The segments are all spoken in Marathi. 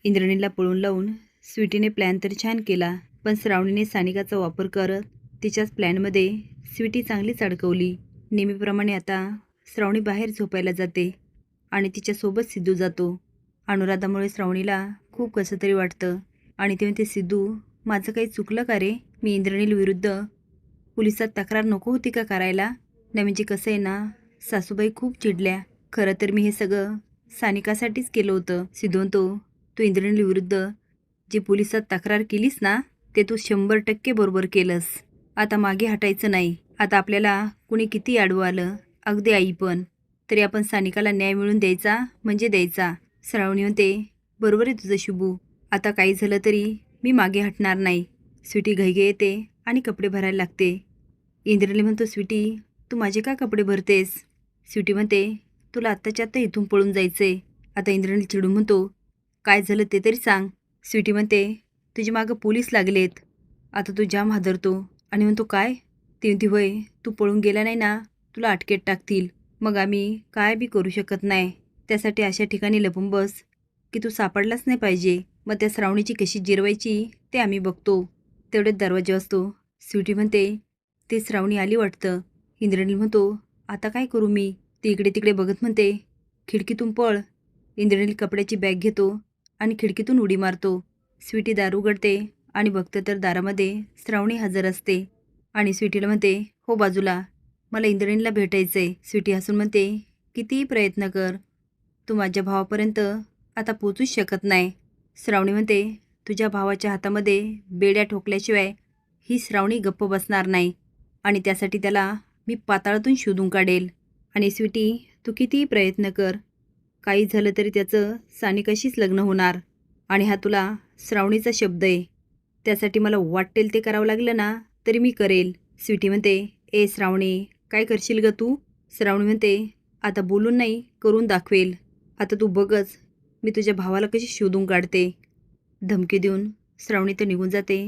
इंद्रणीला पळून लावून स्वीटीने प्लॅन तर छान केला, पण श्रावणीने सानिकाचा वापर करत तिच्याच प्लॅनमध्ये स्वीटी चांगलीच अडकवली. नेहमीप्रमाणे आता श्रावणी बाहेर झोपायला जाते आणि तिच्यासोबत सिद्धू जातो. अनुराधामुळे श्रावणीला खूप कसं तरी वाटतं आणि ते म्हणते, सिद्धू माझं काही चुकलं का रे? मी इंद्रणील विरुद्ध पोलिसात तक्रार नको होती का करायला? नाही म्हणजे कसं आहे ना, सासूबाई खूप चिडल्या. खरं तर मी हे सगळं सानिकासाठीच केलं होतं. सिद्धू म्हणतो, तू इंद्रणील विरुद्ध जे पोलिसात तक्रार केलीस ना, ते तू 100% बरोबर केलंस. आता मागे हटायचं नाही. आता आपल्याला कुणी किती आडवं आलं, अगदी आई पण, तरी आपण सानिकाला न्याय मिळवून द्यायचा म्हणजे द्यायचा. श्रावणी म्हणते, बरोबर आहे तुझं शुभू, आता काही झालं तरी मी मागे हटणार नाही. स्वीटी घाईघाई येते आणि कपडे भरायला लागते. इंद्रनील म्हणतो, स्वीटी तू माझे का कपडे भरतेस? स्वीटी म्हणते, तुला आत्ताच्या आत्ता इथून पळून जायचंय. आता इंद्रनील चिडून म्हणतो, काय झालं ते तरी सांग. स्वीटी म्हणते, तुझी मागं पोलीस लागलेत. आता तू जाम हादरतो आणि म्हणतो, काय? ती म्हणती, होय, तू पळून गेला नाही ना, तुला अटकेत टाकतील. मग आम्ही काय बी करू शकत नाही. त्यासाठी अशा ठिकाणी लपून बस की तू सापडलाच नाही पाहिजे. मग त्या श्रावणीची कशी जिरवायची ते आम्ही बघतो. तेवढ्यात दरवाजा वाजतो. स्वीटी म्हणते, ते श्रावणी आली वाटतं. इंद्रनील म्हणतो, आता काय करू मी? ती इकडे तिकडे बघत म्हणते, खिडकीतून पळ. इंद्रनील कपड्याची बॅग घेतो आणि खिडकीतून उडी मारतो. स्वीटी दार उघडते आणि बघतं तर दारामध्ये श्रावणी हजर असते आणि स्वीटीला म्हणते, हो बाजूला, मला इंद्रणीला भेटायचंय. स्वीटी हसून म्हणते, कितीही प्रयत्न कर, तू माझ्या भावापर्यंत आता पोचूच शकत नाही. श्रावणी म्हणते, तुझ्या भावाच्या हातामध्ये बेड्या ठोकल्याशिवाय ही श्रावणी गप्प बसणार नाही आणि त्यासाठी त्याला मी पाताळातून शोधून काढेल. आणि स्वीटी तू कितीही प्रयत्न कर, काही झालं तरी त्याचं सानिकाशीच लग्न होणार आणि हा तुला श्रावणीचा शब्द आहे. त्यासाठी मला वाटेल ते करावं लागलं ना तरी मी करेल. स्वीटी म्हणते, ए श्रावणी काय करशील ग तू? श्रावणी म्हणते, आता बोलून नाही करून दाखवेल. आता तू बघच मी तुझ्या भावाला कशी शोधून काढते. धमकी देऊन श्रावणी तर निघून जाते,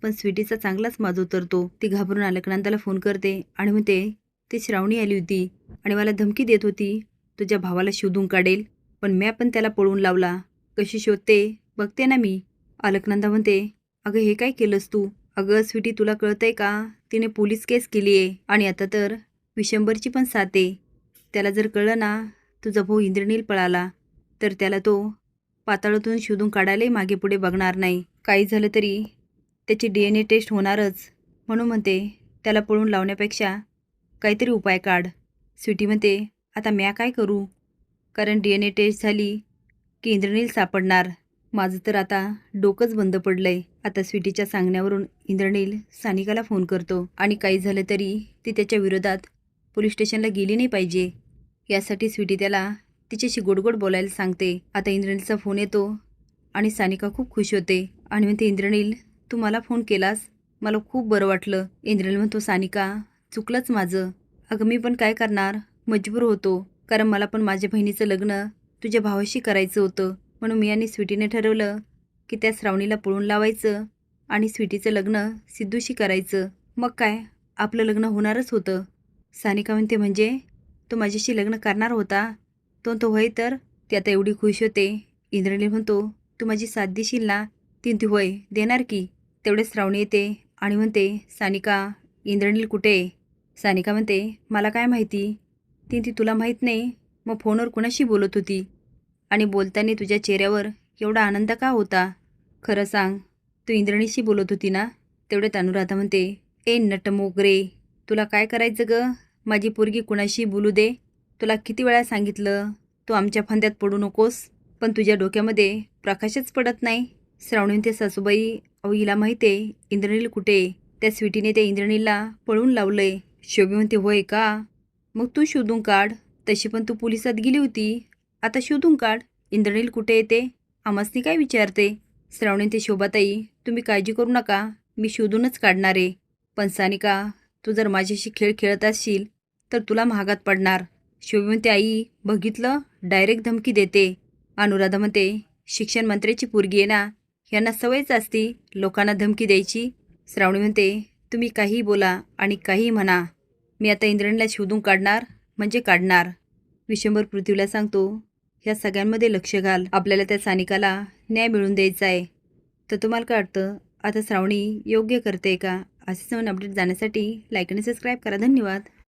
पण स्वीटीचा चांगलाच माज उतरतो. ती घाबरून अलकनंदाला फोन करते आणि म्हणते, ती श्रावणी आली होती आणि मला धमकी देत होती, तुझ्या भावाला शोधून काढेल, पण मी पण त्याला पळवून लावला. कशी शोधते बघते ना मी. अलकनंदा म्हणते, अगं हे काय केलंस तू? अगं स्वीटी तुला कळतंय का, तिने पोलीस केस केली आहे आणि आता तर विशंभरची पण साथ आहे. त्याला जर कळलं ना तुझा भाऊ इंद्रनील पळाला तर त्याला तो पाताळातून शोधून काढायलाही मागे पुढे बघणार नाही. काही झालं तरी त्याची DNA टेस्ट होणारच. म्हणून म्हणते, त्याला पळून लावण्यापेक्षा काहीतरी उपाय काढ. स्वीटी म्हणते, आता म्या काय करू? कारण DNA टेस्ट झाली की इंद्रनील सापडणार. माझं तर आता डोकंच बंद पडलंय. आता स्वीटीच्या सांगण्यावरून इंद्रनील सानिकाला फोन करतो आणि काही झालं तरी ती त्याच्या विरोधात पोलीस स्टेशनला गेली नाही पाहिजे, यासाठी स्वीटी त्याला तिच्याशी गोडगोड बोलायला सांगते. आता इंद्रनीलचा फोन येतो आणि सानिका खूप खुश होते आणि म्हणते, इंद्रनील तू मला फोन केलास, मला खूप बरं वाटलं. इंद्रनील म्हणतो, सानिका चुकलंच माझं. अगं मी पण काय करणार, मजबूर होतो, कारण मला पण माझ्या बहिणीचं लग्न तुझ्या भावाशी करायचं होतं. म्हणून मी आणि स्वीटीने ठरवलं की त्या श्रावणीला पळून लावायचं आणि स्वीटीचं लग्न सिद्धूशी करायचं. मग काय, आपलं लग्न होणारच होतं. सानिका म्हणते, म्हणजे तो माझ्याशी लग्न करणार होता? तो होय तर. ती आता एवढी खुश होते. इंद्रनील म्हणतो, तू माझी साथ देशील ना? ती म्हणते, होय देणार की. तेवढेच श्रावणी येते आणि म्हणते, सानिका इंद्रनील कुठे आहे? सानिका म्हणते, मला काय माहिती. ती तुला माहीत नाही, मग फोनवर कुणाशी बोलत होती आणि बोलताना तुझ्या चेहऱ्यावर एवढा आनंद का होता? खरं सांग, तू इंद्रणीशी बोलत होती ना? तेवढ्यात अनुराधा म्हणते, ए नटमोगरे, तुला काय करायचं ग? माझी पोरगी कुणाशी बोलू दे. तुला किती वेळा सांगितलं तू आमच्या फंद्यात पडू नकोस, पण तुझ्या डोक्यामध्ये प्रकाशच पडत नाही. श्रावणी म्हणते, सासूबाई अहो हिला माहिती आहे इंद्रनील कुठे. त्या स्वीटीने त्या इंद्रनीलला पळून लावलंय. शोभी म्हणते, होय का? मग तू शोधून काढ. तशी पण तू पोलिसात गेली होती, आता शोधून काढ. इंद्रनील कुठे येते आम्हासनी काय विचारते? श्रावणी ते, शोभाताई तुम्ही काळजी करू नका, मी शोधूनच काढणार आहे. पण सानिका तू जर माझ्याशी खेळ खेळत असशील तर तुला महागात पडणार. शोभी म्हणते, आई बघितलं, डायरेक्ट धमकी देते. अनुराधा म्हणते, शिक्षण मंत्र्याची पोरगी आहे ना, यांना सवयच असती लोकांना धमकी द्यायची. श्रावणी म्हणते, तुम्ही काहीही बोला आणि काहीही म्हणा, मी आता इंद्रणीला शोधून काढणार म्हणजे काढणार. विशंभर पृथ्वीला सांगतो, ह्या सगळ्यांमध्ये लक्ष घाल. आपल्याला त्या सानिकाला न्याय मिळवून द्यायचा आहे. तर तुम्हाला काय वाटतं, आता श्रावणी योग्य करते का? असेच नवीन अपडेट जाण्यासाठी लाईक आणि सबस्क्राईब करा. धन्यवाद.